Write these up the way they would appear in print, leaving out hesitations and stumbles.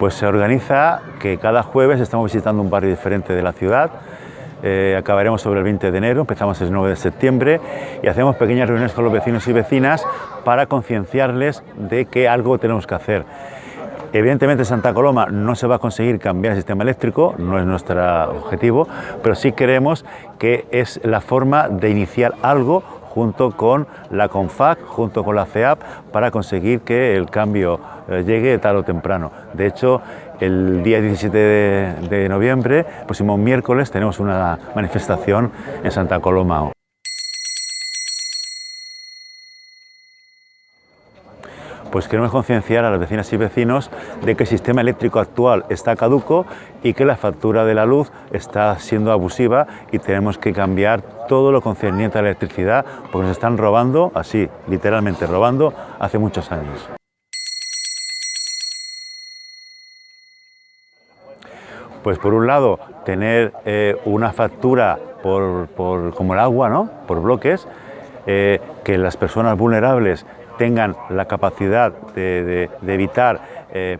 Pues se organiza que cada jueves estamos visitando un barrio diferente de la ciudad. Acabaremos sobre el 20 de enero, empezamos el 9 de septiembre y hacemos pequeñas reuniones con los vecinos y vecinas para concienciarles de que algo tenemos que hacer. Evidentemente en Santa Coloma no se va a conseguir cambiar el sistema eléctrico, no es nuestro objetivo, pero sí creemos que es la forma de iniciar algo junto con la CONFAC, junto con la CEAP, para conseguir que el cambio llegue tarde o temprano. De hecho, el día 17 de noviembre, próximo miércoles, tenemos una manifestación en Santa Coloma. Pues queremos concienciar a las vecinas y vecinos de que el sistema eléctrico actual está caduco y que la factura de la luz está siendo abusiva y tenemos que cambiar todo lo concerniente a la electricidad porque nos están robando, así, literalmente robando, hace muchos años. Pues por un lado, tener una factura como el agua, ¿no?, por bloques, que las personas vulnerables tengan la capacidad de evitar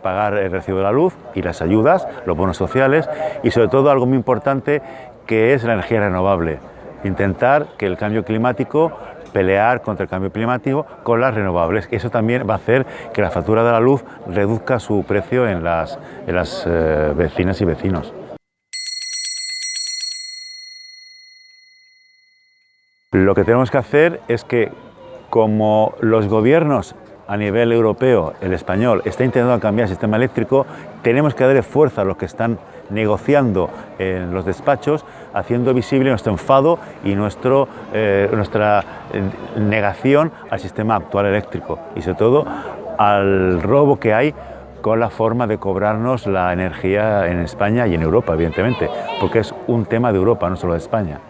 pagar el recibo de la luz y las ayudas, los bonos sociales y sobre todo algo muy importante que es la energía renovable. Intentar que el cambio climático, pelear contra el cambio climático con las renovables. Eso también va a hacer que la factura de la luz reduzca su precio en las vecinas y vecinos. Lo que tenemos que hacer es que, como los gobiernos a nivel europeo, el español, está intentando cambiar el sistema eléctrico, tenemos que darle fuerza a los que están negociando en los despachos, haciendo visible nuestro enfado y nuestra negación al sistema actual eléctrico y sobre todo al robo que hay con la forma de cobrarnos la energía en España y en Europa, evidentemente, porque es un tema de Europa, no solo de España.